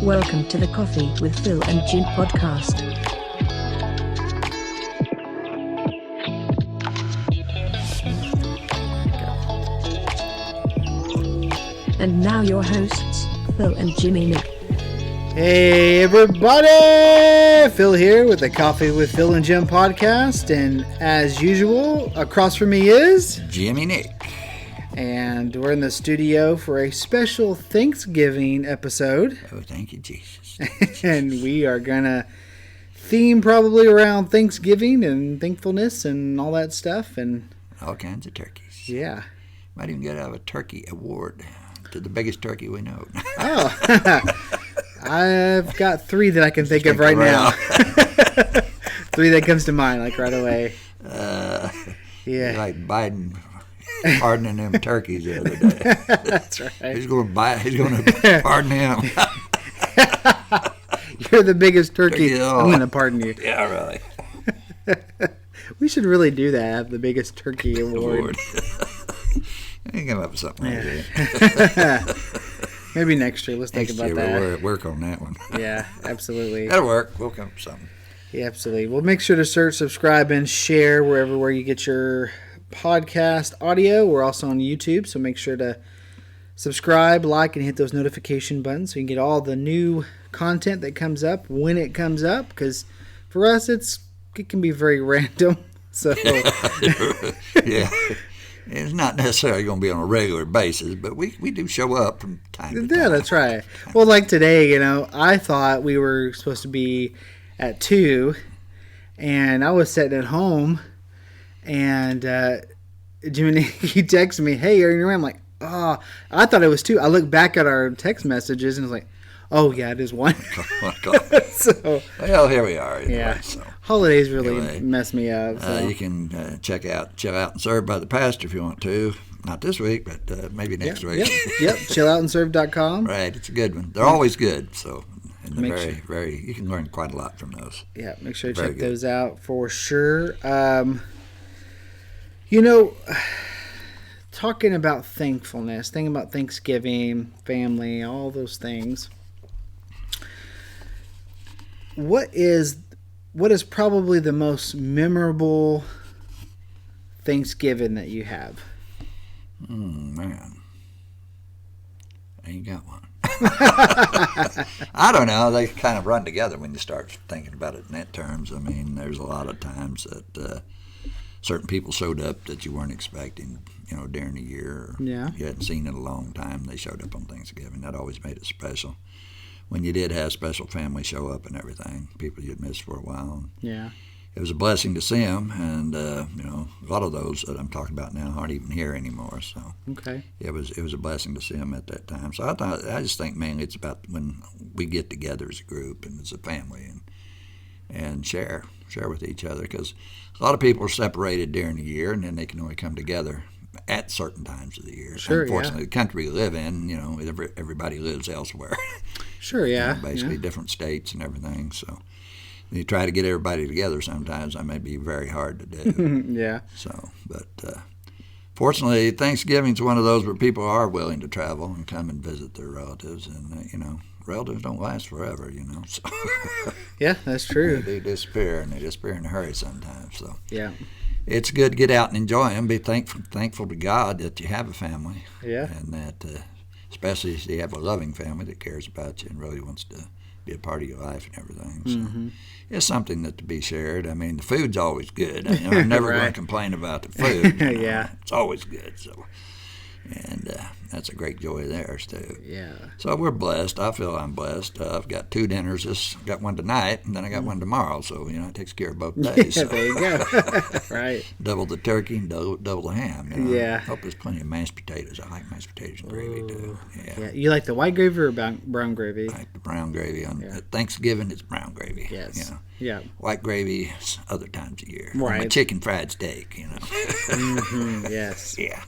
Welcome to the Coffee with Phil and Jim podcast. And now your hosts, Phil and Jimmy Nick. Hey everybody! Phil here with the Coffee with Phil and Jim podcast, and as usual, across from me is Jimmy Nick. And we're in the studio for a special Thanksgiving episode. Oh, thank you, Jesus. And we are gonna theme probably around Thanksgiving and thankfulness and all that stuff, and all kinds of turkeys. Yeah. Might even get out of a turkey award to the biggest turkey we know. Oh. I've got three that I can think of right now. Three that comes to mind, like right away. Yeah. Like Biden pardoning them turkeys the other day. That's right. He's going to pardon him. You're the biggest turkey. I'm going to pardon you. Yeah, really. We should really do that. Have the biggest turkey award. I can come up with something like that. Maybe next year. Let's think about that. We'll work on that one. Yeah, absolutely. That'll work. We'll come up with something. Yeah, absolutely. Well, make sure to search, subscribe, and share where you get your podcast audio. We're also on YouTube, so make sure to subscribe, like, and hit those notification buttons so you can get all the new content that comes up when it comes up, because for us it can be very random. So yeah. It's not necessarily going to be on a regular basis, but we do show up from time to time. Yeah, that's right. Well, like today, I thought we were supposed to be at 2, and I was sitting at home, and Jimmy, he texted me, "Hey, are you around?" I'm like, "Oh," I thought it was 2. I looked back at our text messages, and it was like, "Oh, yeah, it is 1." So, well, here we are. Anyway, yeah. So. Holidays really mess me up. So. You can check out Chill Out and Serve by the Pastor if you want to. Not this week, but maybe next week. Yep. chilloutandserve.com. Right, it's a good one. They're always good, so and they're very you can learn quite a lot from those. Yeah, make sure to check those out for sure. Talking about thankfulness, thinking about Thanksgiving, family, all those things. What is probably the most memorable Thanksgiving that you have? Man, I ain't got one. I don't know. They kind of run together when you start thinking about it in that terms. I mean, there's a lot of times that certain people showed up that you weren't expecting, during the year. Yeah. You hadn't seen in a long time. They showed up on Thanksgiving. That always made it special. When you did have special family show up and everything, people you'd missed for a while. Yeah. It was a blessing to see them, and a lot of those that I'm talking about now aren't even here anymore. So okay, it was a blessing to see them at that time. So I just think mainly it's about when we get together as a group and as a family and share with each other, because a lot of people are separated during the year, and then they can only come together at certain times of the year. Sure, unfortunately, the country we live in, everybody lives elsewhere. Sure, yeah. Basically different states and everything. So you try to get everybody together sometimes, that may be very hard to do. Yeah. So, but fortunately, Thanksgiving's one of those where people are willing to travel and come and visit their relatives, and relatives don't last forever, So yeah, that's true. They disappear, and they disappear in a hurry sometimes. So yeah, it's good to get out and enjoy them. Be thankful to God that you have a family. Yeah, and that especially if you have a loving family that cares about you and really wants to be a part of your life and everything. So it's something that to be shared. I mean, the food's always good. I'm never going to complain about the food. Yeah, it's always good. So, and that's a great joy of theirs too. Yeah. So we're blessed. I feel I'm blessed. I've got 2 dinners. Got one tonight, and then I got one tomorrow. So it takes care of both days. Yeah, so. there you go. Right. Double the turkey and double the ham. Yeah. I hope there's plenty of mashed potatoes. I like mashed potatoes and gravy too. Yeah. You like the white gravy or brown gravy? I like the brown gravy. At Thanksgiving, it's brown gravy. Yes. Yeah. White gravy is other times of year. Right. My chicken fried steak. Yes. Yeah.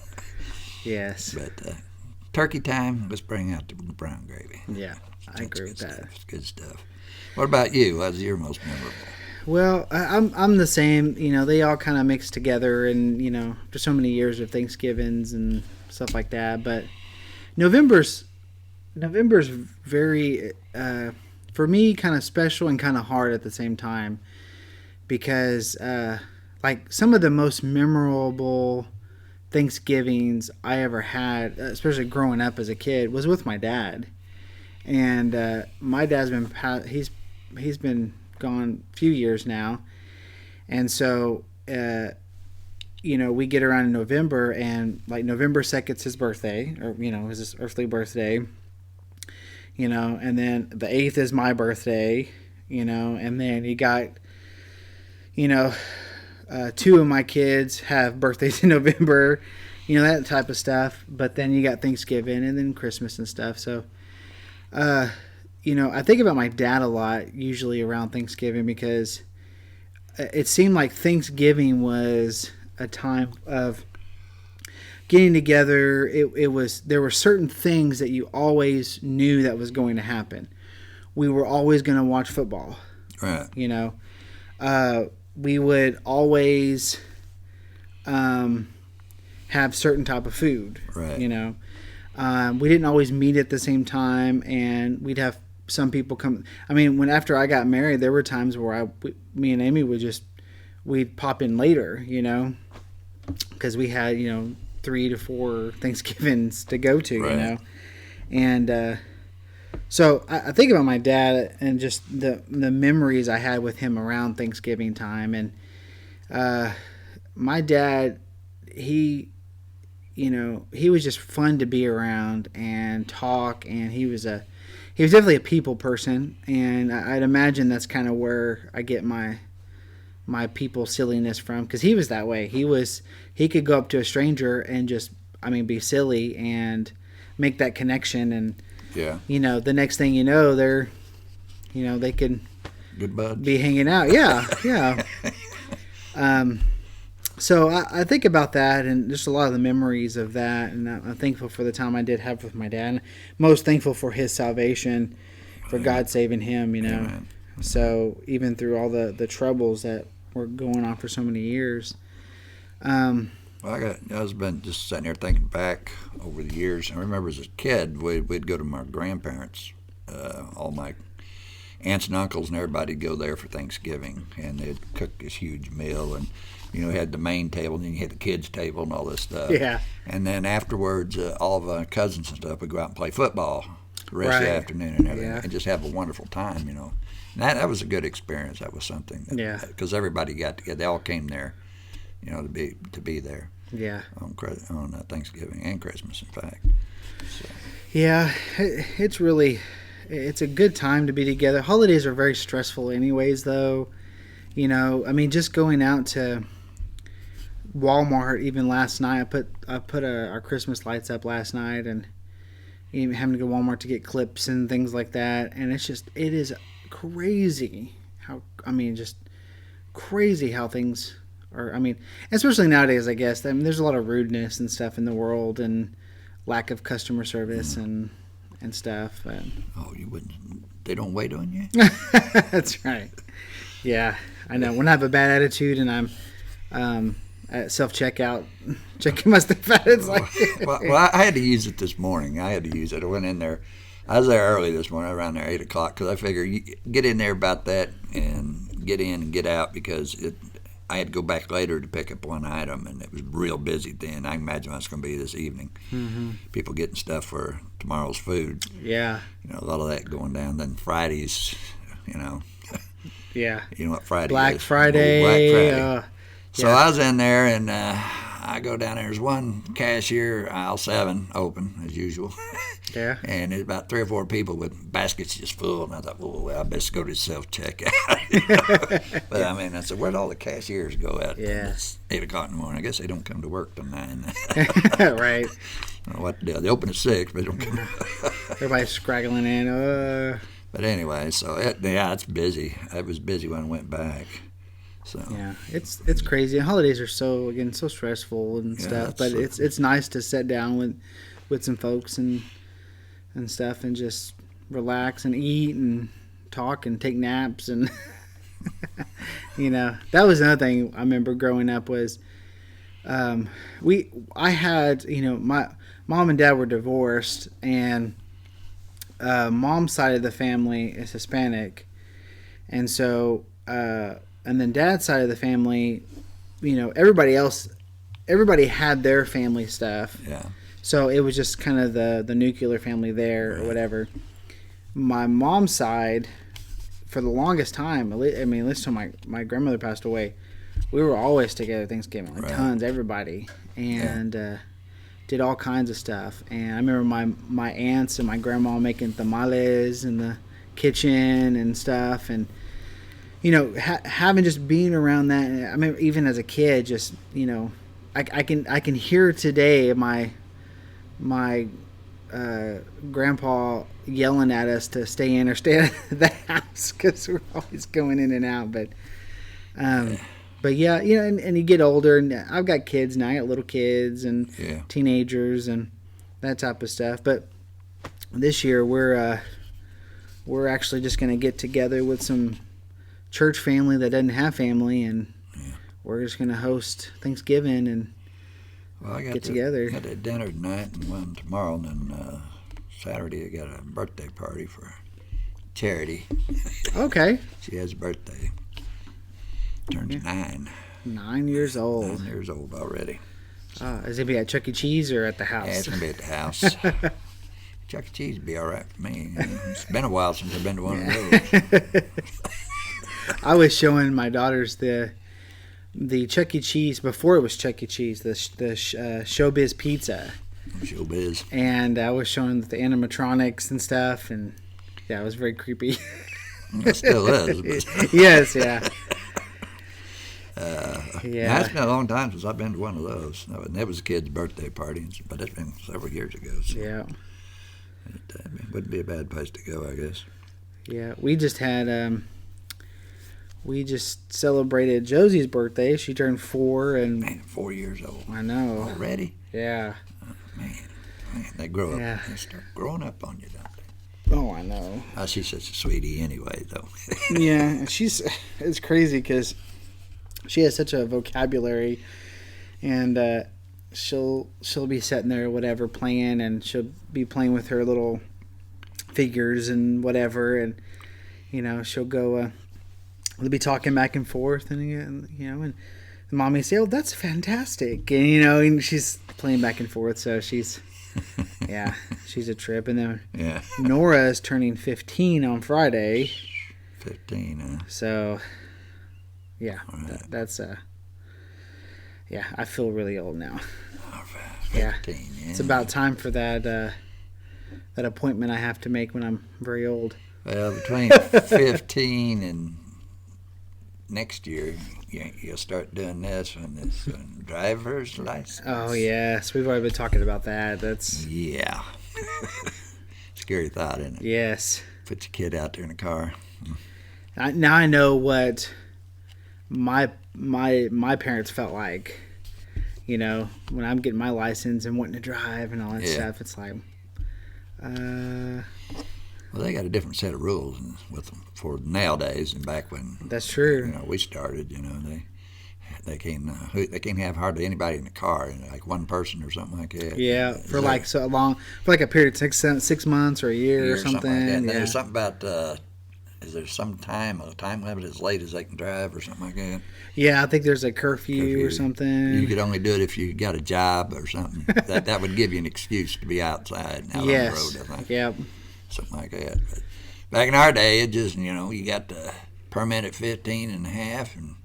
Yes. But turkey time, let's bring out the brown gravy. Yeah, I agree with that. It's good stuff. What about you? What's your most memorable? Well, I'm the same. They all kind of mix together, and just so many years of Thanksgivings and stuff like that. But November's November's very, for me, kind of special and kind of hard at the same time because, like, some of the most memorable Thanksgivings I ever had, especially growing up as a kid, was with my dad. And my dad's he's been gone a few years now, and so we get around in November, and like November 2nd is his birthday, or his earthly birthday. And then the 8th is my birthday. And then you got two of my kids have birthdays in November, that type of stuff. But then you got Thanksgiving and then Christmas and stuff. So, I think about my dad a lot, usually around Thanksgiving, because it seemed like Thanksgiving was a time of getting together. There were certain things that you always knew that was going to happen. We were always going to watch football. Right. We would always have certain type of food. Right. We didn't always meet at the same time, and we'd have some people come. I mean, after I got married, there were times where me and Amy we'd pop in later, because we had 3 to 4 Thanksgivings to go to, right. And so I think about my dad and just the memories I had with him around Thanksgiving time. And my dad, he was just fun to be around and talk, and he was definitely a people person, and I'd imagine that's kind of where I get my people silliness from, because he was that way. He could go up to a stranger and just be silly and make that connection, and yeah, the next thing you know, they're they can good buds, be hanging out. Yeah. So I think about that, and just a lot of the memories of that, and I'm thankful for the time I did have with my dad. And most thankful for his salvation, for God saving him, Amen. So even through all the troubles that were going on for so many years. Well, I was been just sitting there thinking back over the years. I remember as a kid, we'd go to my grandparents, all my aunts and uncles and everybody would go there for Thanksgiving, and they'd cook this huge meal, and had the main table, and then you had the kids' table and all this stuff. Yeah. And then afterwards, all of our cousins and stuff would go out and play football the rest of the afternoon and everything, and just have a wonderful time, And that was a good experience. That was something. Because everybody got together. They all came there, to be there. Yeah. On Thanksgiving and Christmas, in fact. So. Yeah, it's a good time to be together. Holidays are very stressful anyways, though. Just going out to Walmart even last night. I put our Christmas lights up last night, and even having to go to Walmart to get clips and things like that. And it is crazy just crazy how things are. Especially nowadays, I guess. There's a lot of rudeness and stuff in the world, and lack of customer service and stuff. Oh, you wouldn't? They don't wait on you? That's right. Yeah, I know. When I have a bad attitude and I'm at self-checkout, checking my stuff out, it's like... well, I had to use it this morning. I went in there. I was there early this morning, around there 8 o'clock, because I figured you get in there about that and get in and get out, because I had to go back later to pick up one item, and it was real busy then. I imagine it's going to be this evening. Mm-hmm. People getting stuff for tomorrow's food. Yeah. A lot of that going down. Then Fridays, Yeah. You know what Friday Black is? Friday. Black Friday. So yeah. I was in there, and I go down there. There's one cashier, aisle 7, open, as usual. Yeah. And there's about 3 or 4 people with baskets just full. And I thought, well, I best go to self-checkout. But, I said, where'd all the cashiers go at? Yeah. It's 8 o'clock in the morning. I guess they don't come to work till 9. Right. I don't know what to do. They open at 6, but they don't come. Everybody's scraggling in. But anyway, so it's busy. It was busy when I went back. So yeah, it's crazy. Holidays are so stressful and stuff. But it's nice to sit down with some folks and stuff, and just relax and eat and talk and take naps, and that was another thing I remember growing up was I had my mom and dad were divorced, and mom's side of the family is Hispanic, and so and then dad's side of the family, everybody had their family stuff. Yeah. So it was just kind of the nuclear family there or whatever. My mom's side, for the longest time, at least till my grandmother passed away, we were always together Thanksgiving, like tons, everybody, and did all kinds of stuff. And I remember my aunts and my grandma making tamales in the kitchen and stuff, and having just being around that. I mean, even as a kid, just I can hear today my grandpa yelling at us to stay in or stay out of the house because we're always going in and out. But yeah, and you get older, and I've got kids now. I got little kids and teenagers and that type of stuff. But this year we're actually just going to get together with some church family that doesn't have family, and we're just going to host Thanksgiving and get together. I got a dinner tonight and one tomorrow, and then Saturday I got a birthday party for Charity. Okay. She has a birthday. Turns 9. 9 years old. 9 years old already. Is it be at Chuck E. Cheese or at the house? Yeah, it's going to be at the house. Chuck E. Cheese would be all right for me. It's been a while since I've been to one of those. I was showing my daughters the Chuck E. Cheese before it was Chuck E. Cheese, the Showbiz Pizza. Showbiz. And I was showing the animatronics and stuff, and yeah, it was very creepy. It still is. But. Yes, yeah. Yeah. It's been a long time since I've been to one of those. No, and that was a kid's birthday party, but it's been several years ago. So yeah. It wouldn't be a bad place to go, I guess. Yeah, we just had we just celebrated Josie's birthday. She turned 4, and man, 4 years old. I know. Already? Yeah. Oh, man, they grow up. Yeah. They start growing up on you, don't they? Oh, I know. She's such a sweetie anyway, though. Yeah, it's crazy because she has such a vocabulary, and she'll be sitting there or whatever playing, and she'll be playing with her little figures and whatever, and she'll go. They'll be talking back and forth, and and mommy say, "Oh, that's fantastic," and she's playing back and forth, so she's she's a trip. And then Nora is turning 15 on Friday. 15, huh? So yeah, right. that's I feel really old now. All right. 15, yeah. It's about time for that appointment I have to make when I'm very old. Well, between 15 and next year, you'll start doing this when this driver's license. Oh yes, we've already been talking about that. That's scary thought, isn't it? Yes. Put your kid out there in the car. Now I know what my parents felt like. When I'm getting my license and wanting to drive and all that stuff, it's like, Well, they got a different set of rules with them for nowadays and back when. That's true. We started. They can't have hardly anybody in the car, like one person or something like that. Yeah, for a period of 6 months or a year or something. Like that. And yeah. there's something about. Is there a time limit as late as they can drive or something like that? Yeah, I think there's a curfew or something. You could only do it if you got a job or something. that would give you an excuse to be outside out on the road, I think. Yep. Something like that. But back in our day, it just, you got the permit at 15 and a half and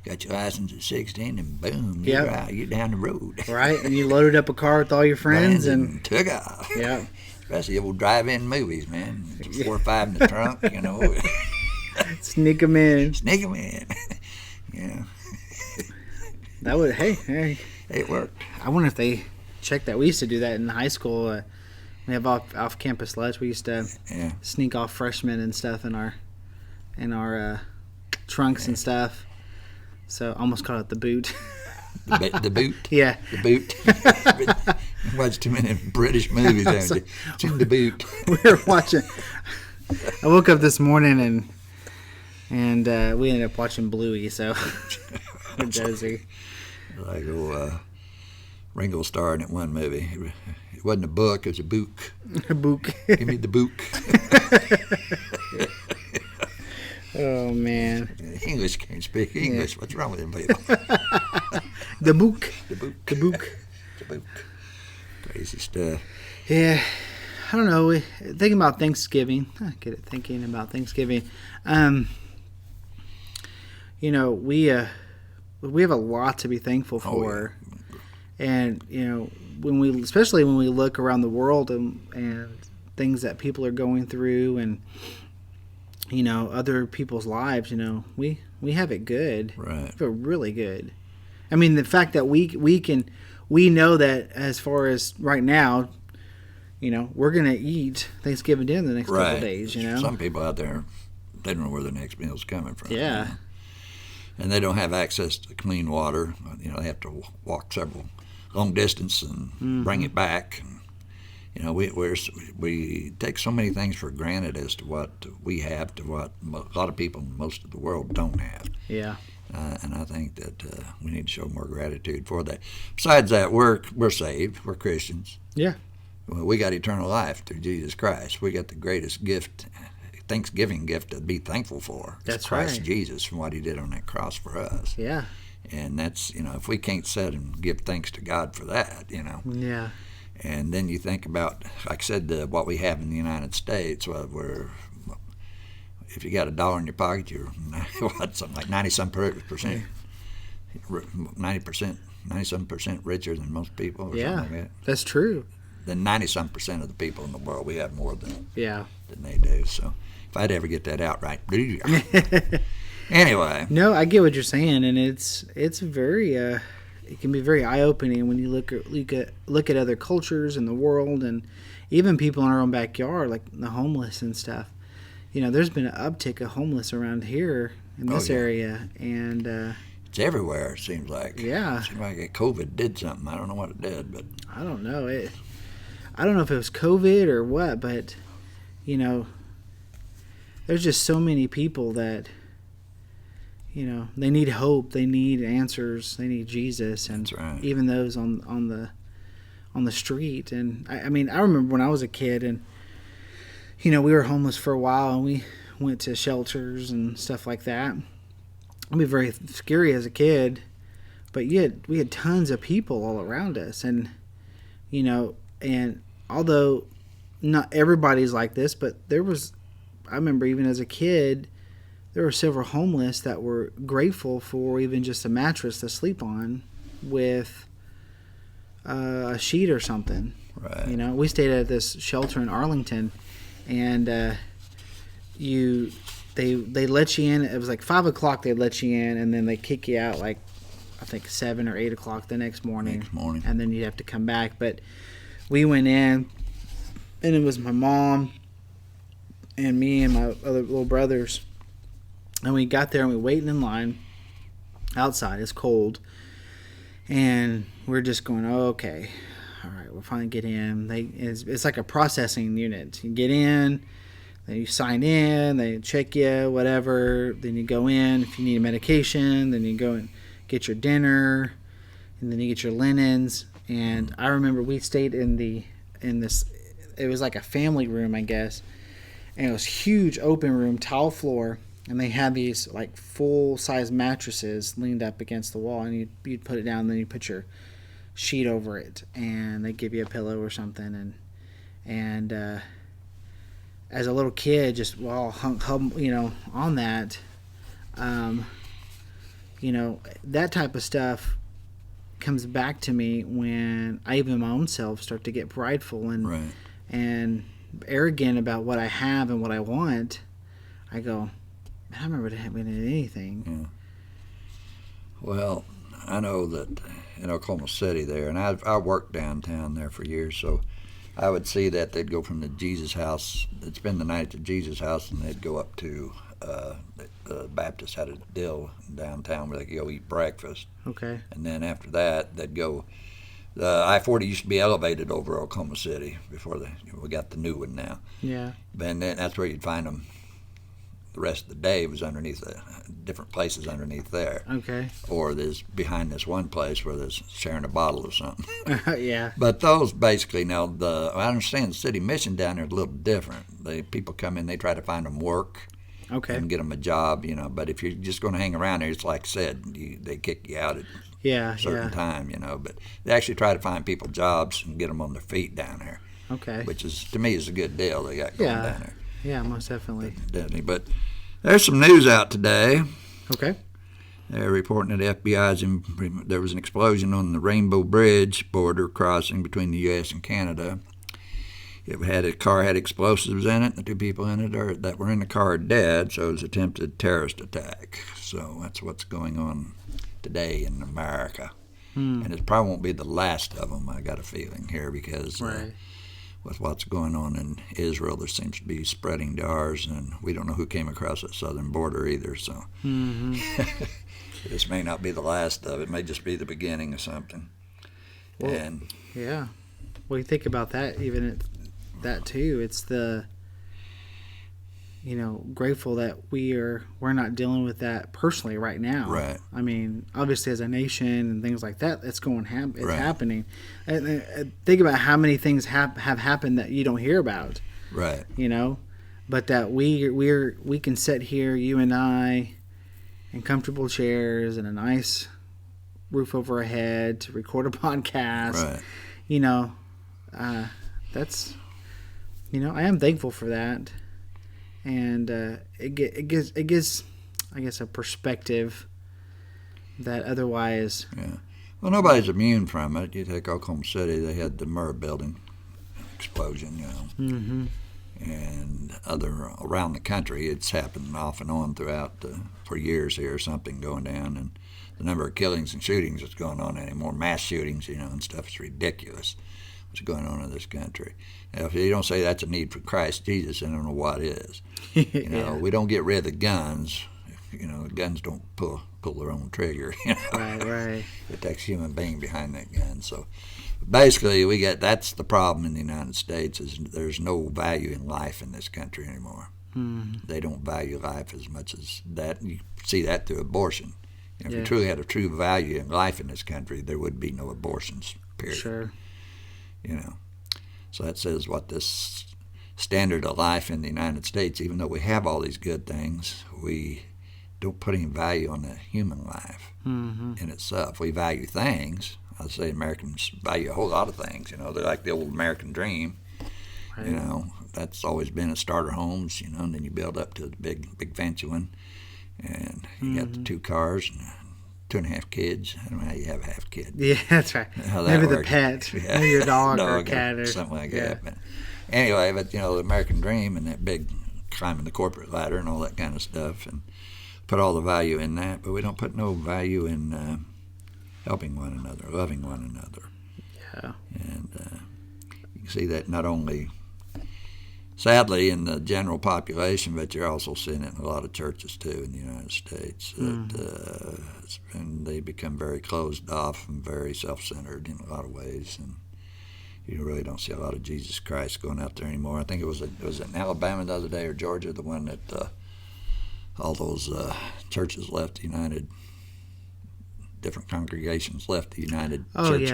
got your license at 16 and boom, you're out. You're down the road. Right, and you loaded up a car with all your friends and took off. Yeah. Especially old drive-in movies, man. 4 or 5 in the trunk, Sneak them in. Sneak them in. Yeah. That would, hey. It worked. I wonder if they checked that. We used to do that in high school. We have off-campus lunch. We used to sneak off freshmen and stuff in our trunks and stuff. So I almost called it the boot. The boot? Yeah. The boot. Watched too many British movies, haven't you? It's in the boot. We were watching. I woke up this morning and we ended up watching Bluey. So with Josie. Like Ringo starred in one movie. It wasn't a book, it was a book. A book. Give me the book. Oh, man. English can't speak English. What's wrong with them people? The book. The book. The book. The book. Crazy stuff. Yeah. I don't know. Thinking about Thanksgiving. I get it. Thinking about Thanksgiving. You know, we have a lot to be thankful for. Oh, yeah. And, you know, especially when we look around the world and things that people are going through and, you know, other people's lives, you know, we have it good. Right. We have it really good. I mean, the fact that we know that as far as right now, you know, we're going to eat Thanksgiving dinner the next couple of days, you know. Some people out there, they don't know where their next meal's coming from. Yeah. You know? And they don't have access to clean water. You know, they have to walk several long distance and bring it back. And, you know, we take so many things for granted as to what we have to what a lot of people in most of the world don't have. Yeah. And I think that we need to show more gratitude for that. Besides that, we're saved. We're Christians. Yeah. Well, we got eternal life through Jesus Christ. We got the greatest gift, Thanksgiving gift to be thankful for. That's Christ right. Jesus from what he did on that cross for us. Yeah. And that's, you know, if we can't sit and give thanks to God for that, you know. Yeah. And then you think about, like I said, what we have in the United States, if you got $1 in your pocket, you're something like 90-some percent, 90-some percent richer than most people. Or Yeah. something like that. That's true. Then 90-some percent of the people in the world, we have more than they do. So if I'd ever get that out right. Anyway. No, I get what you're saying, and it's very it can be very eye opening when you look at other cultures in the world, and even people in our own backyard, like the homeless and stuff. You know, there's been an uptick of homeless around here in this area, and it's everywhere. It seems like. Yeah. It seems like COVID did something. I don't know what it did, but I don't know it. I don't know if it was COVID or what, but you know, there's just so many people that, you know, they need hope, they need answers, they need Jesus, and that's right. even those on the street. And I mean, I remember when I was a kid, and you know, we were homeless for a while, and we went to shelters and stuff like that. It'd be very scary as a kid, but we had tons of people all around us, and you know, and although not everybody's like this, but I remember even as a kid, there were several homeless that were grateful for even just a mattress to sleep on with a sheet or something. Right. You know, we stayed at this shelter in Arlington, and they let you in. It was like 5 o'clock. They let you in, and then they kick you out like I think 7 or 8 o'clock the next morning. And then you'd have to come back. But we went in, and it was my mom and me and my other little brothers. And we got there, and we waiting in line outside. It's cold. And we're just going, oh, okay. All right, we'll finally get in. It's like a processing unit. You get in, then you sign in, they check you, whatever. Then you go in. If you need medication, then you go and get your dinner. And then you get your linens. And I remember we stayed in this, it was like a family room, I guess. And it was huge open room, tile floor. And they had these like full-size mattresses leaned up against the wall, and you'd put it down, and then you put your sheet over it, and they give you a pillow or something. And as a little kid, just hung you know, on that, you know, that type of stuff comes back to me when I even my own self start to get prideful and arrogant about what I have and what I want. I go, I don't remember having anything. Yeah. Well, I know that in Oklahoma City there, and I worked downtown there for years, so I would see that they'd go from the Jesus house, they'd spend the night at the Jesus house, and they'd go up to the Baptist had a deal downtown where they could go eat breakfast. Okay. And then after that, they'd go. The I-40 used to be elevated over Oklahoma City before we got the new one now. Yeah. And then that's where you'd find them the rest of the day was underneath different places underneath there. Okay. Or there's behind this one place where there's sharing a bottle or something. Yeah. But those basically, now, I understand the city mission down there is a little different. People come in, they try to find them work. Okay. And get them a job, But if you're just going to hang around there, it's like I said, they kick you out at a certain time, But they actually try to find people jobs and get them on their feet down there. Okay. Which is, to me, is a good deal they got going down there. Yeah, most definitely. Definitely. But there's some news out today. Okay. They're reporting that there was an explosion on the Rainbow Bridge border crossing between the U.S. and Canada. A car had explosives in it. The two people in it that were in the car are dead, so it was an attempted terrorist attack. So that's what's going on today in America. And it probably won't be the last of them, I got a feeling here, because with what's going on in Israel, there seems to be spreading to ours, and we don't know who came across that southern border either. So this may not be the last of it. It may just be the beginning of something. Well, yeah. Well, you think about that, even that too. It's grateful that we're not dealing with that personally right now. Right. I mean, obviously as a nation and things like that, it's happening. And think about how many things have happened that you don't hear about. Right. But that we can sit here, you and I, in comfortable chairs and a nice roof over our head to record a podcast. Right. That's I am thankful for that. And it gives, I guess, a perspective that otherwise. Yeah. Well, nobody's immune from it. You take Oklahoma City; they had the Murrah building explosion, Mm-hmm. and around the country, it's happened off and on throughout for years here. Something going down, and the number of killings and shootings that's going on anymore, mass shootings, and stuff is ridiculous. What's going on in this country? Now, if you don't say that's a need for Christ Jesus, I don't know what is. We don't get rid of the guns. Guns don't pull their own trigger. Right. It takes a human being behind that gun. So basically, that's the problem in the United States, is there's no value in life in this country anymore. Mm. They don't value life as much as that. You see that through abortion. If we truly had a true value in life in this country, there would be no abortions, period. Sure. So that says what this standard of life in the United States, even though we have all these good things, we don't put any value on the human life in itself. We value things. I'd say Americans value a whole lot of things. They're like the old American dream. Right. That's always been a starter homes, and then you build up to the big fancy one. And you got the 2 cars and 2.5 kids. I don't know how you have a half kid. Yeah, that's right. Maybe the pet. Yeah. Maybe your dog or cat or something like that. But anyway, the American dream and that big climbing the corporate ladder and all that kind of stuff, and put all the value in that. But we don't put no value in helping one another, loving one another. Yeah. And you can see that not only, sadly, in the general population, but you're also seeing it in a lot of churches too in the United States. And they become very closed off and very self-centered in a lot of ways, and you really don't see a lot of Jesus Christ going out there anymore. I think it was in Alabama the other day, or Georgia, the one that all those churches left the United. Different congregations left the United Church,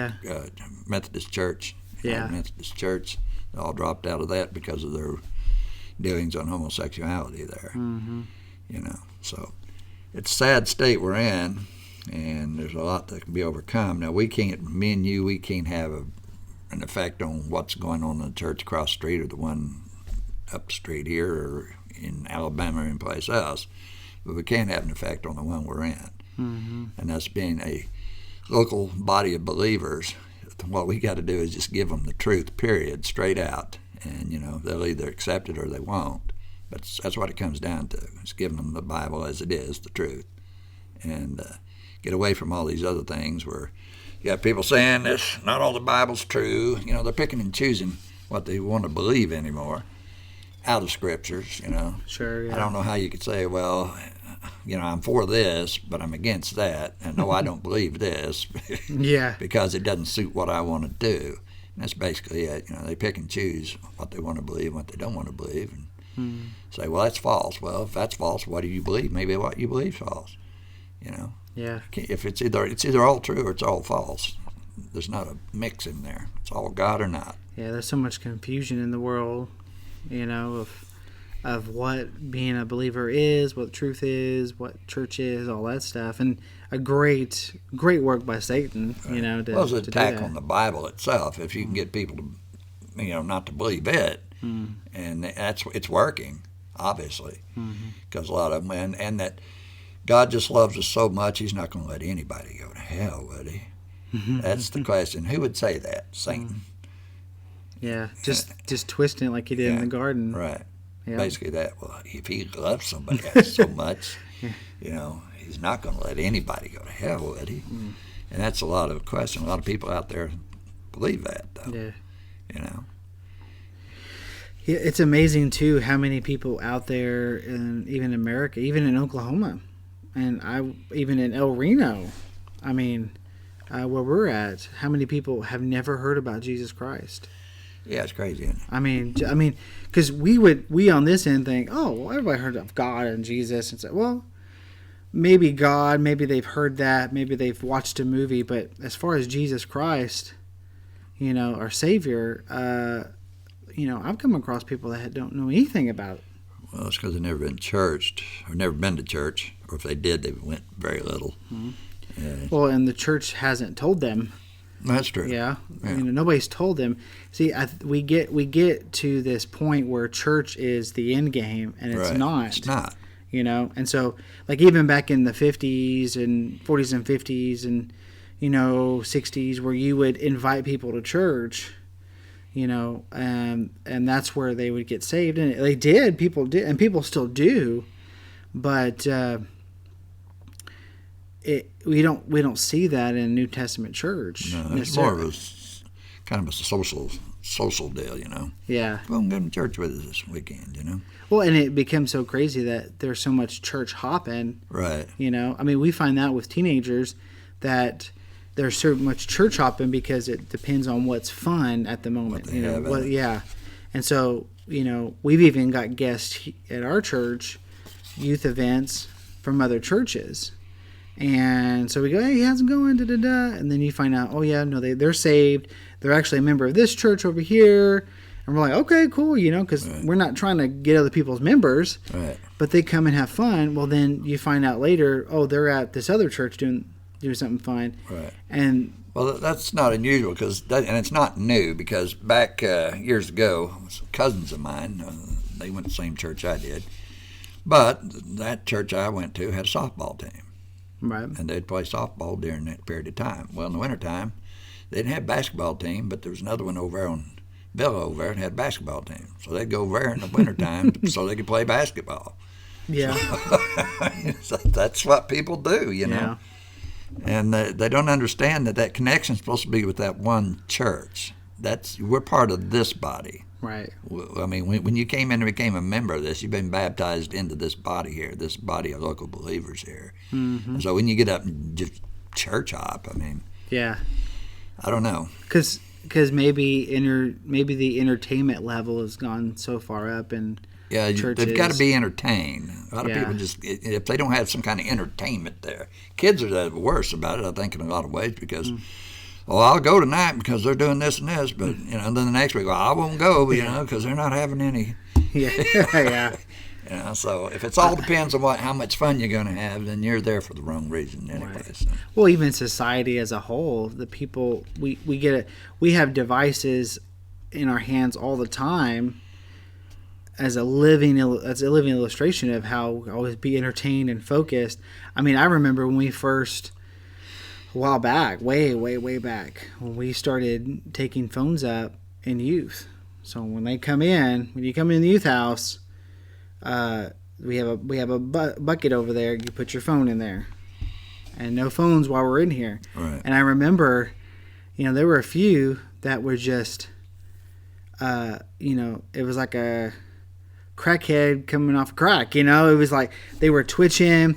Methodist Church. Methodist Church. They all dropped out of that because of their dealings on homosexuality there. Mm-hmm. So it's a sad state we're in, and there's a lot that can be overcome. Now, we can't have an effect on what's going on in the church across the street or the one up the street here or in Alabama or in place else, but we can have an effect on the one we're in. Mm-hmm. And that's being a local body of believers. What we got to do is just give them the truth, period, straight out. And, they'll either accept it or they won't. But that's what it comes down to. It's giving them the Bible as it is, the truth. And get away from all these other things where you got people saying this, not all the Bible's true. They're picking and choosing what they want to believe anymore out of scriptures, Sure, yeah. I don't know how you could say, well, I'm for this, but I'm against that. And no, I don't believe this because it doesn't suit what I want to do. And that's basically it. They pick and choose what they want to believe and what they don't want to believe. And Say, well, that's false. Well, if that's false, what do you believe? Maybe what you believe is false. Yeah. If it's either all true or it's all false. There's not a mix in there. It's all God or not. Yeah, there's so much confusion in the world, of what being a believer is, what truth is, what church is, all that stuff, and a great work by Satan, Well, it's an attack on the Bible itself. If you can get people to, not to believe it, and it's working, obviously, because a lot of them, and that God just loves us so much, He's not going to let anybody go to hell, would He? That's the question. Who would say that? Satan. Yeah, just twisting it like He did in the garden. Right. Yeah. Basically that. Well, if He loves somebody else so much, He's not going to let anybody go to hell, would He? And that's a lot of a question. A lot of people out there believe that, though. Yeah. Yeah, it's amazing too how many people out there, and even in America, even in Oklahoma, and even in El Reno. I mean, where we're at, how many people have never heard about Jesus Christ? Yeah, it's crazy, isn't it? I mean, because we on this end think, oh, well, everybody heard of God and Jesus, and say, well, maybe God, maybe they've heard that, maybe they've watched a movie, but as far as Jesus Christ, our Savior, I've come across people that don't know anything about it. Well, it's because they've never been churched, or never been to church, or if they did, they went very little. Well, and the church hasn't told them. That's true. Yeah. Nobody's told them. See, we get to this point where church is the end game, and it's not. It's not. And so, like, even back in the 50s and 40s and 50s and 60s, where you would invite people to church, and that's where they would get saved, and they did. People did, and people still do, but we don't see that in New Testament church. No, it's more of a kind of a social deal, Yeah. Go and go to church with us this weekend, Well, and it becomes so crazy that there's so much church hopping. Right. We find that with teenagers that there's so much church hopping because it depends on what's fun at the moment. What they have. Yeah. And so, we've even got guests at our church, youth events from other churches. And so we go, hey, how's it going? Da-da-da. And then you find out, oh, yeah, no, they're saved. They're actually a member of this church over here. And we're like, okay, cool, because we're not trying to get other people's members. Right. But they come and have fun. Well, then you find out later, oh, they're at this other church doing something fun. Right. And well, that's not unusual, and it's not new, because back years ago, some cousins of mine, they went to the same church I did. But that church I went to had a softball team. Right. And they'd play softball during that period of time. Well, in the wintertime, they didn't have a basketball team, but there was another one over there on Villa over there and had a basketball team. So they'd go over there in the wintertime so they could play basketball. Yeah. So that's what people do, Yeah. And they don't understand that connection's supposed to be with that one church. We're part of this body. Right. I mean, when you came in and became a member of this, you've been baptized into this body here, this body of local believers here. Mm-hmm. So when you get up and just church hop, yeah, I don't know. Because maybe the entertainment level has gone so far up, and churches. They've got to be entertained. A lot of people if they don't have some kind of entertainment there, kids are the worst about it, I think, in a lot of ways, because. Well, I'll go tonight because they're doing this and this, but then the next week, well, I won't go, because they're not having any. Yeah. So if it's all depends on how much fun you're going to have, then you're there for the wrong reason anyway. Right. So. Well, even society as a whole, the people we have devices in our hands all the time as a living illustration of how always be entertained and focused. I remember when we first. A while back, way back, when we started taking phones up in youth. So when you come in the youth house, we have a bucket over there. You put your phone in there, and no phones while we're in here. Right. And I remember, there were a few that were just, it was like a crackhead coming off crack. It was like they were twitching,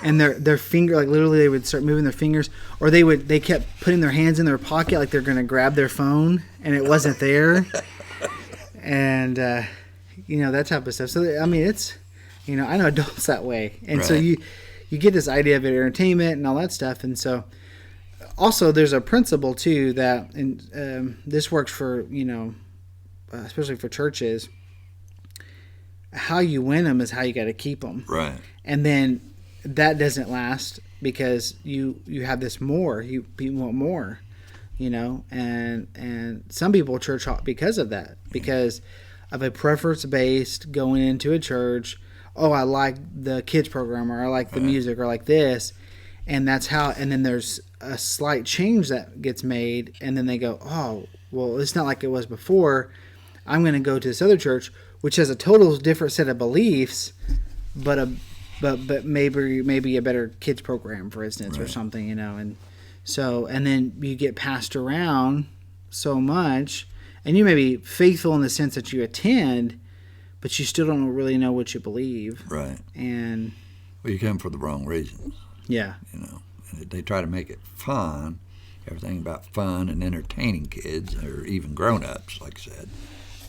and their finger, like literally they would start moving their fingers, or they kept putting their hands in their pocket like they're gonna grab their phone, and it wasn't there. And that type of stuff. So I mean, it's I know adults that way, and so Right. you get this idea of entertainment and all that stuff, and so also there's a principle too that, and this works for especially for churches. How you win them is how you got to keep them, Right. and then that doesn't last because you have this more. You want more, and some people church hop because of that, because of a preference based going into a church. Oh, I like the kids program, or I like the music, or like this, and that's how. And then there's a slight change that gets made, and then they go, oh, well, it's not like it was before. I'm going to go to this other church, which has a total different set of beliefs, but maybe a better kids program, for instance, or something, and so, and then you get passed around so much, and you may be faithful in the sense that you attend, but you still don't really know what you believe. Right. And Well, you come for the wrong reasons. yeah, And they try to make it fun, everything about fun and entertaining kids, or even grown-ups, like I said,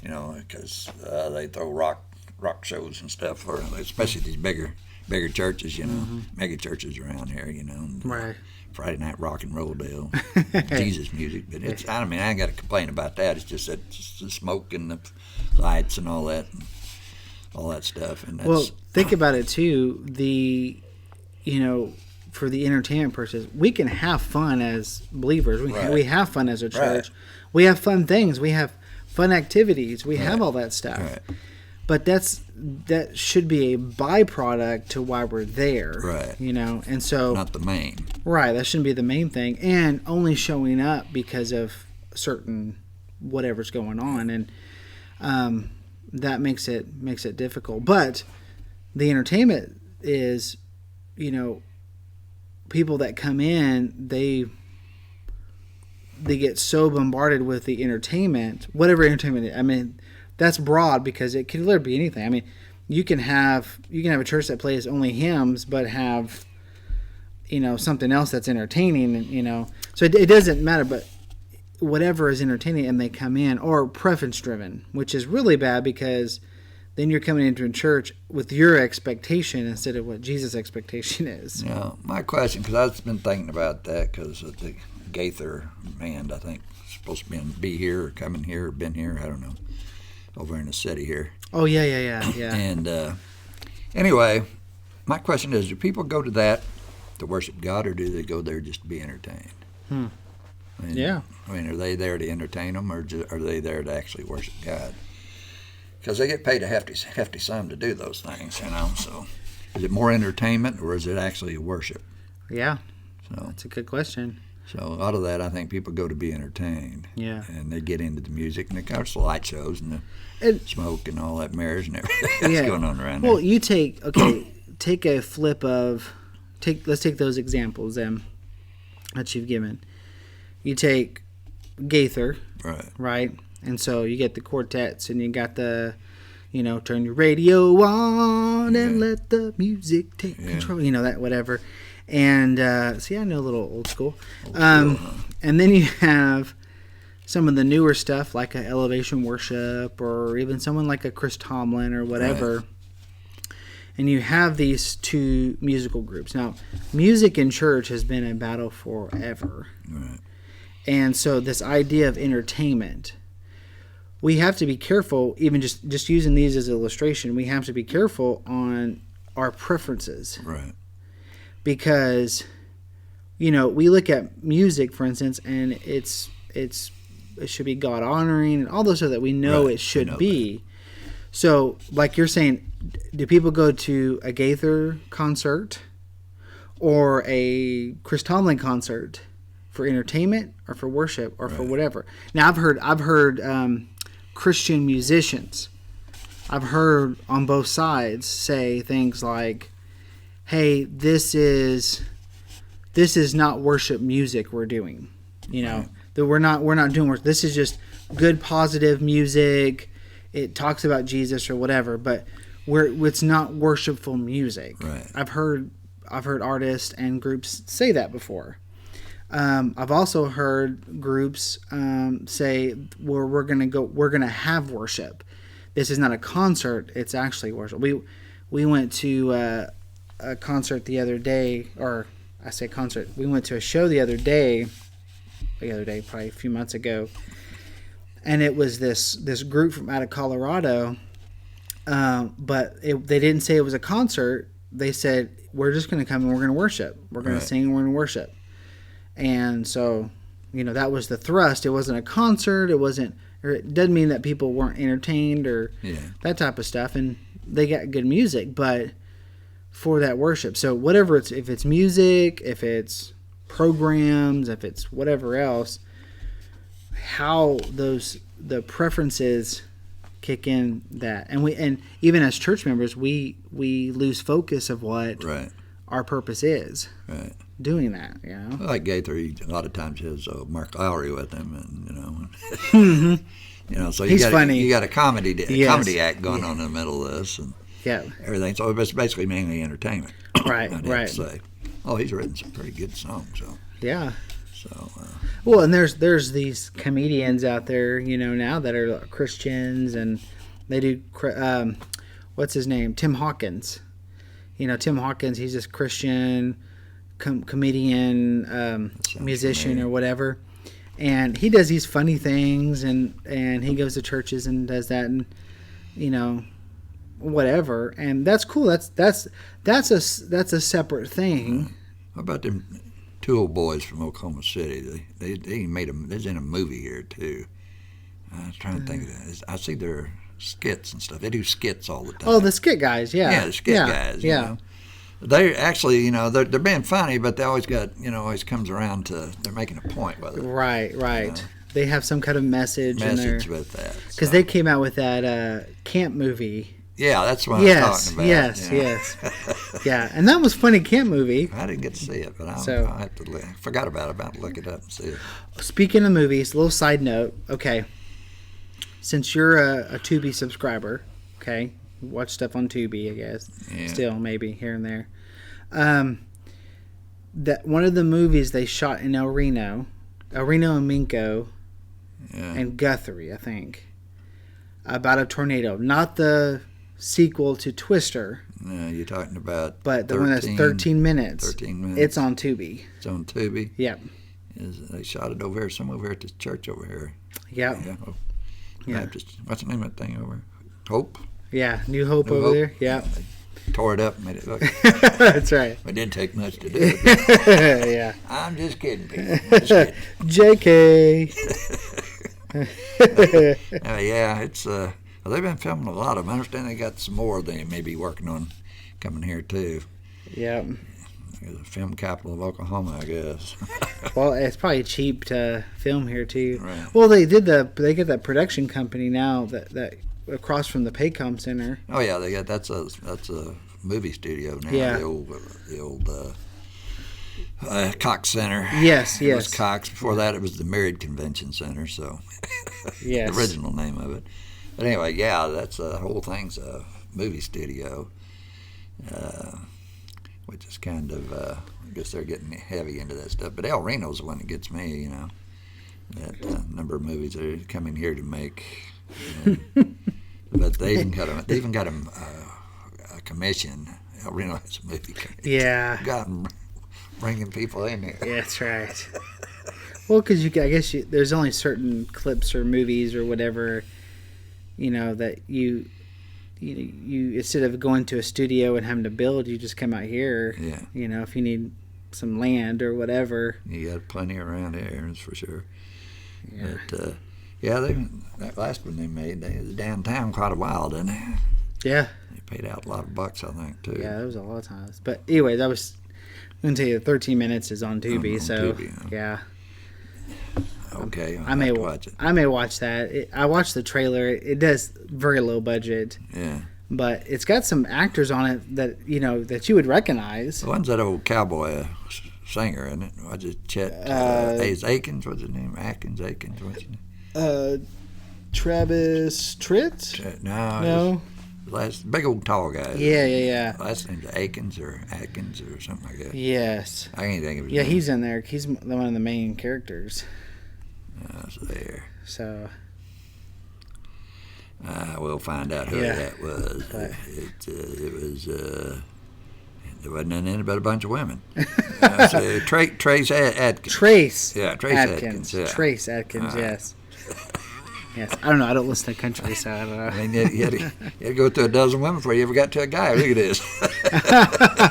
because they throw rock shows and stuff, or especially these bigger churches, mega churches around here, right. Friday night rock and roll deal, Jesus music. But I ain't got to complain about that. It's just that the smoke and the lights and all that stuff. And that's, Well, think about it too. For the entertainment purposes, we can have fun as believers. We have fun as a church. Right. We have fun things. We have fun activities. We have all that stuff. Right. But that should be a byproduct to why we're there. Right. And so not the main. right, that shouldn't be the main thing, and only showing up because of certain whatever's going on, and that makes it difficult. But the entertainment is, people that come in, they get so bombarded with the entertainment, whatever entertainment. I mean, that's broad because it can literally be anything. I mean, you can have a church that plays only hymns, but have something else that's entertaining, and so it doesn't matter. But whatever is entertaining, and they come in, or preference driven, which is really bad because then you're coming into a church with your expectation instead of what Jesus' expectation is. My question, because I've been thinking about that, because the Gaither band, I think, is supposed to be here or coming here or been here, I don't know, over in the city here. Oh, yeah. And anyway, my question is, do people go to that to worship God, or do they go there just to be entertained? Yeah. Are they there to entertain them, or are they there to actually worship God? Because they get paid a hefty sum to do those things, So, is it more entertainment, or is it actually worship? Yeah. So That's a good question. So out of that, I think people go to be entertained. Yeah. And they get into the music, and of course the light shows and the smoke and all that mirrors and everything that's going on around there. Well, you take a flip of let's take those examples that you've given. You take Gaither, right? And so you get the quartets, and you got the, turn your radio on and let the music take control. That whatever. And see, I know a little old school. And then you have some of the newer stuff like a Elevation Worship, or even someone like a Chris Tomlin or whatever. Right. And you have these two musical groups. Now, music in church has been a battle forever. Right. And so this idea of entertainment, we have to be careful, even just using these as an illustration, we have to be careful on our preferences. Right. Because, we look at music, for instance, and it should be God honoring and all those stuff that we know it should be. That. So, like you're saying, do people go to a Gaither concert or a Chris Tomlin concert for entertainment, or for worship, or for whatever? Now, I've heard Christian musicians, I've heard on both sides say things like, hey, this is not worship music we're doing. That we're not doing worship. This is just good positive music. It talks about Jesus or whatever, but it's not worshipful music. Right. I've heard artists and groups say that before. I've also heard groups say, we're gonna have worship. this is not a concert; it's actually worship. We went to a concert the other day, or I say concert. We went to a show the other day, probably a few months ago, and it was this group from out of Colorado. But they didn't say it was a concert. They said, we're just going to come and we're going to worship. We're going to sing and we're going to worship. And so, that was the thrust. It wasn't a concert. It doesn't mean that people weren't entertained or that type of stuff. And they got good music, but for that worship. So whatever if it's music, if it's programs, if it's whatever else, how the preferences kick in that, and even as church members, we lose focus of what our purpose is. Right. Doing that, Like Gaither, a lot of times has Mark Lowry with him, and mm-hmm. So he's funny. You got a comedy act going on in the middle of this, and everything. So it's basically mainly entertainment. Right. I'd have to say. Oh, he's written some pretty good songs. So yeah. So. Well, and there's these comedians out there, now that are Christians, and they do. What's his name? Tim Hawkins. Tim Hawkins. He's this Christian comedian, musician, familiar. Or whatever, and he does these funny things, and he goes to churches and does that, and whatever, and that's cool. That's a separate thing. How about them two old boys from Oklahoma City? They made they're in a movie here too. I was trying to think of that. I see their skits and stuff. They do skits all the time. Oh, the skit guys, yeah. Yeah, the skit guys. Yeah. They actually, they're being funny, but they always always comes around to they're making a point with it. Right. They have some kind of message in there. With that. Because they came out with that camp movie. Yeah, that's what I was talking about. Yes. Yeah, and that was a funny camp movie. I didn't get to see it, but I'll have to forgot about it. About to look it up and see it. Speaking of movies, a little side note. Okay, since you're a Tubi subscriber, okay, you watch stuff on Tubi, I guess. Yeah. Still, maybe here and there. That one of the movies they shot in El Reno and Minco, and Guthrie, I think, about a tornado. Not the sequel to Twister. No, you're talking about. But the one that's 13 minutes. 13 minutes. It's on Tubi. It's on Tubi. Yep. They shot it over here, over at the church over here. Yep. Yeah. Baptist. What's the name of that thing over? Hope. Yeah, New Hope over there. Yeah. They tore it up and made it look. That's right. It didn't take much to do it. Yeah. I'm just kidding, people. Just kidding. JK. It's they've been filming a lot of them. I understand they got some more they may be working on coming here too. Yeah. The film capital of Oklahoma, I guess. Well, it's probably cheap to film here too. Right. Well, they get that production company now that across from the Paycom Center. Oh yeah, they got that's a movie studio now. Yeah. The old Cox Center. Yes. It was Cox. Before that, it was the Married Convention Center. So, yes. The original name of it. But anyway, that's the whole thing's a movie studio, which is kind of I guess they're getting heavy into that stuff. But El Reno's the one that gets me. That number of movies they're coming here to make. But they even got a commission. El Reno has a movie commission. Yeah. Got them bringing people in here. Yeah, that's right. Well, because I guess there's only certain clips or movies or whatever, that you instead of going to a studio and having to build, you just come out here. Yeah. If you need some land or whatever. You got plenty around here, that's for sure. Yeah. But that last one they made, they was downtown quite a while, didn't they? Yeah. They paid out a lot of bucks, I think, too. Yeah, that was a lot of times. But anyway, that was. I'm gonna tell you, 13 minutes is on Tubi, on so Tubi, huh? yeah. Okay, I may watch it. I may watch that. I watched the trailer. It does very low budget. Yeah. But it's got some actors on it that that you would recognize. The one's that old cowboy singer, isn't it? What's it? Chet Akins. What's his name? Akins. What's his name? Travis Tritt? No. Last big old tall guy. Yeah. Last name's Akins or something like that. Yes. I can't think of his name. name. He's in there. He's one of the main characters. So there. So. We'll find out who Yeah. that was. But- It wasn't any but a bunch of women. So Trace Atkins. Trace. Yeah, Trace Atkins. Yeah. Trace Atkins. Yes. Yes. I don't know. I don't listen to country, so I don't know. I mean, you had to go through a dozen women before you ever got to a guy. Look at this.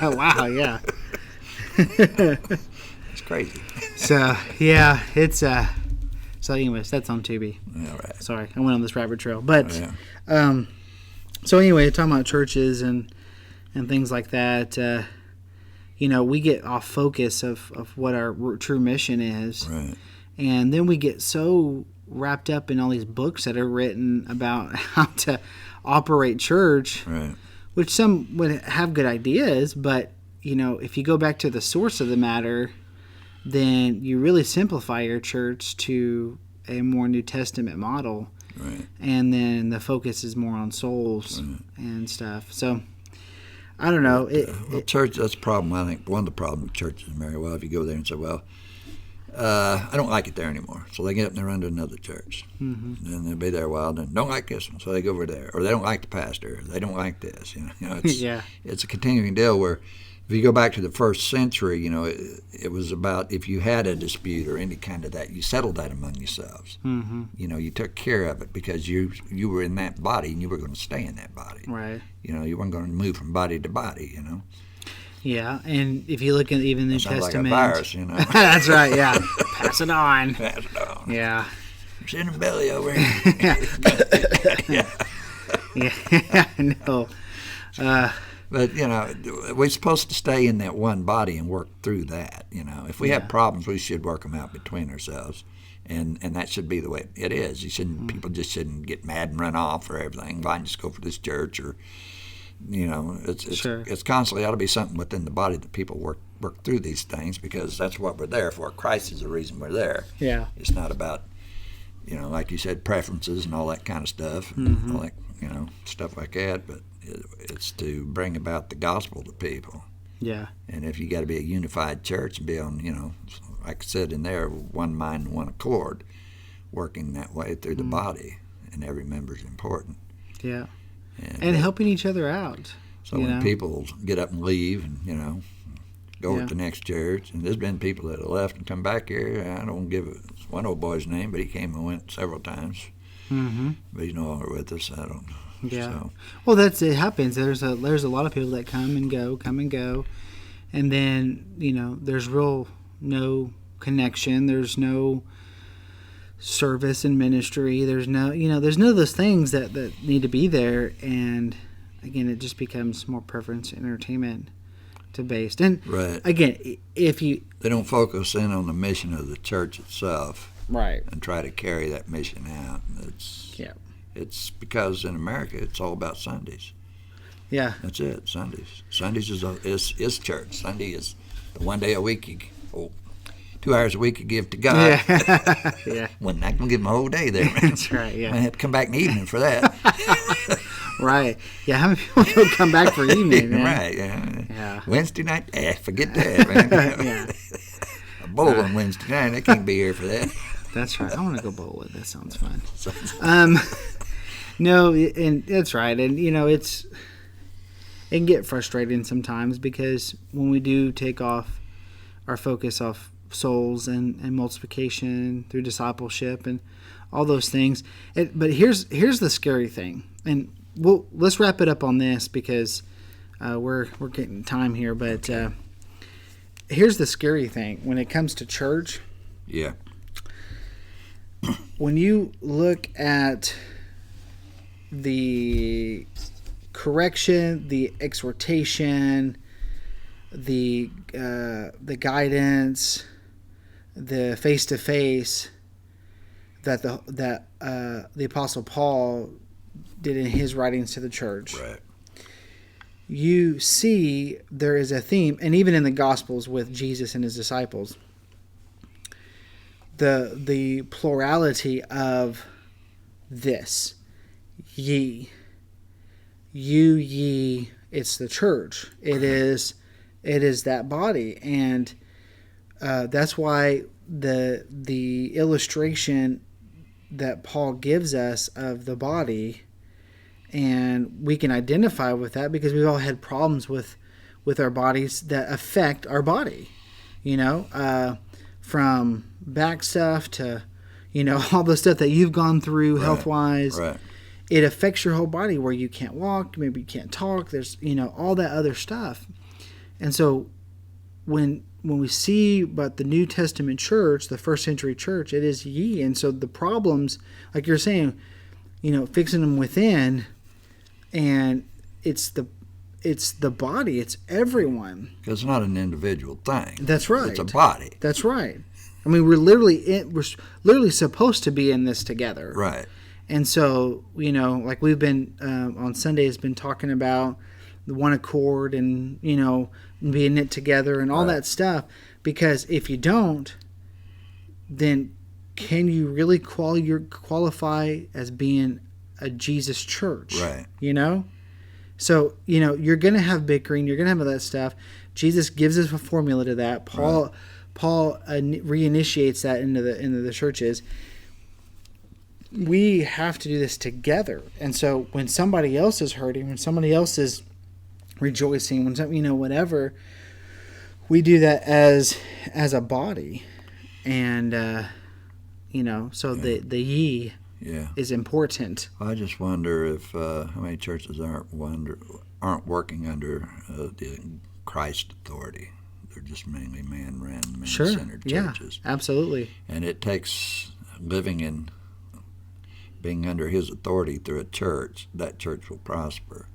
Wow. Yeah. It's crazy. So yeah, it's So anyways, that's on Tubi. All right. Sorry, I went on this rabbit trail, but Yeah. so anyway, talking about churches and things like that. We get off focus of what our true mission is, Right. and then we get so wrapped up in all these books that are written about how to operate church, Right. which some would have good ideas, but if you go back to the source of the matter, then you really simplify your church to a more New Testament model, Right. and then the focus is more on souls and stuff. So I don't know. Church, that's a problem. I think one of the problems with churches in America, if you go there and say, well, I don't like it there anymore. So they get up and they run to another church. Mm-hmm. And they'll be there a while, and then don't like this one, so they go over there. Or they don't like the pastor. They don't like this. It's a continuing deal where if you go back to the first century, it was about if you had a dispute or any kind of that, you settled that among yourselves. Mm-hmm. You took care of it because you were in that body and you were going to stay in that body. Right. You weren't going to move from body to body, Yeah, and if you look at even the New Sounds Testament, like a virus, That's right. Yeah, pass it on. Pass it on. Yeah. Send a belly over here. Yeah. No. But, we're supposed to stay in that one body and work through that, If we have problems, we should work them out between ourselves. And that should be the way it is. People just shouldn't get mad and run off for everything. Why just go for this church or, it's constantly ought to be something within the body that people work through these things because that's what we're there for. Christ is the reason we're there. Yeah. It's not about, like you said, preferences and all that kind of stuff, and all that, stuff like that. But it's to bring about the gospel to people. Yeah. And if you got to be a unified church and be on, like I said in there, one mind and one accord, working that way through the body, and every member's important. Yeah. And helping each other out. So when people get up and leave and, go to the next church, and there's been people that have left and come back here. I don't give one old boy's name, but he came and went several times. Mm-hmm. But he's no longer with us. I don't. Yeah. So. Well, it happens. There's a lot of people that come and go, and then there's no connection. There's no service and ministry. There's there's none of those things that need to be there. And again, it just becomes more preference entertainment to based. And right. Again, if they don't focus in on the mission of the church itself, right, and try to carry that mission out. It's because in America it's all about Sundays. Yeah, that's it. Sundays is church. Sunday is the one day a week 2 hours a week you give to God. Yeah. Yeah. Well, not gonna give him a whole day there, man. That's right. Yeah. I have to come back in the evening for that. Right. Yeah. How many people don't come back for evening? Man? Right. Yeah. Wednesday night. Forget that, man. Yeah. A bowl on Wednesday night. I can't be here for that. That's right. I want to go bowling. That sounds fun. No, and that's right. And it can get frustrating sometimes because when we do take off our focus off souls and multiplication through discipleship and all those things. But here's the scary thing, and let's wrap it up on this because we're getting time here. But here's the scary thing when it comes to church. Yeah. When you look at the correction, the exhortation, the guidance, the face-to-face that the Apostle Paul did in his writings to the church, right, you see there is a theme, and even in the Gospels with Jesus and his disciples, the plurality of this, ye, you, ye. It's the church. It is that body, and that's why the illustration that Paul gives us of the body And we can identify with that because we've all had problems with our bodies that affect our body, from back stuff to, all the stuff that you've gone through health-wise. Right. It affects your whole body where you can't walk, maybe you can't talk. There's, all that other stuff. And so when we see about the New Testament church, the first century church, it is ye. And so the problems, like you're saying, fixing them within, and it's the body, it's everyone. Because it's not an individual thing. That's right. It's a body. That's right. I mean, we're literally supposed to be in this together. Right. And so, like we've been on Sundays been talking about the one accord and, being knit together and all that stuff. Because if you don't, then can you really qualify as being a Jesus church? Right. So, you're going to have bickering. You're going to have all that stuff. Jesus gives us a formula to that. Paul reinitiates that into the churches. We have to do this together. And so when somebody else is hurting, when somebody else is rejoicing, when some, whatever, we do that as a body. And, so the ye is important. I just wonder if how many churches aren't working under the Christ authority. They're just mainly man-ran, man-centered churches. Yeah, absolutely. And it takes living in being under his authority through a church, that church will prosper.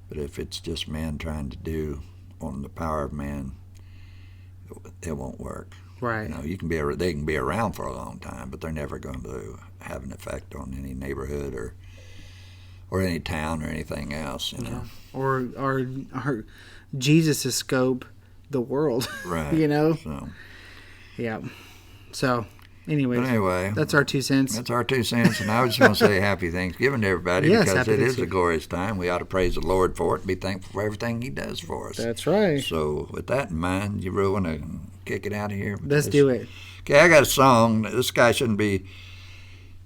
But if it's just man trying to do on the power of man, it won't work. Right. They can be around for a long time, but they're never going to have an effect on any neighborhood or any town or anything else. Or Jesus' scope, the world. Right. So. Yeah. So. Anyway, that's our 2 cents. That's our 2 cents, and I just want to say happy Thanksgiving to everybody because it is a glorious time. We ought to praise the Lord for it and be thankful for everything He does for us. That's right. So with that in mind, you really want to kick it out of here? Let's do it. Okay, I got a song. This guy shouldn't be...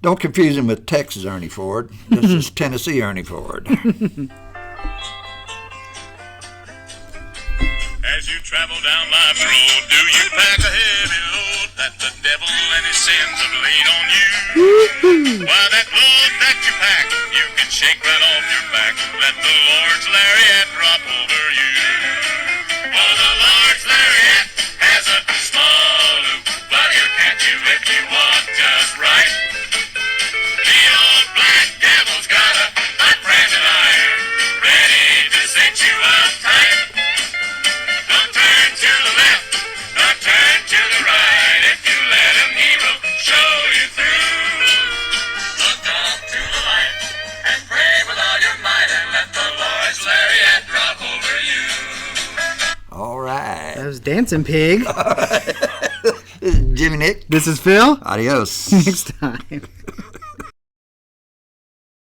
Don't confuse him with Texas Ernie Ford. This is Tennessee Ernie Ford. As you travel down life's road, do you pack a heavy load that the devil and his sins have laid on you? Why, that load that you pack, you can shake right off your back. Let the Lord's lariat drop over you. For the Lord's lariat has a small loop, but he'll catch you if you walk just right. The old black devil's got a hot branded iron, ready to set you up tight. Don't turn to the left, don't turn to the right. If you let him, he will show you through. Look up to the light and pray with all your might and let the Lord's lariat drop over you. All right. That was Dancing Pig. This is Jimmy Nick. This is Phil. Adios. Next time.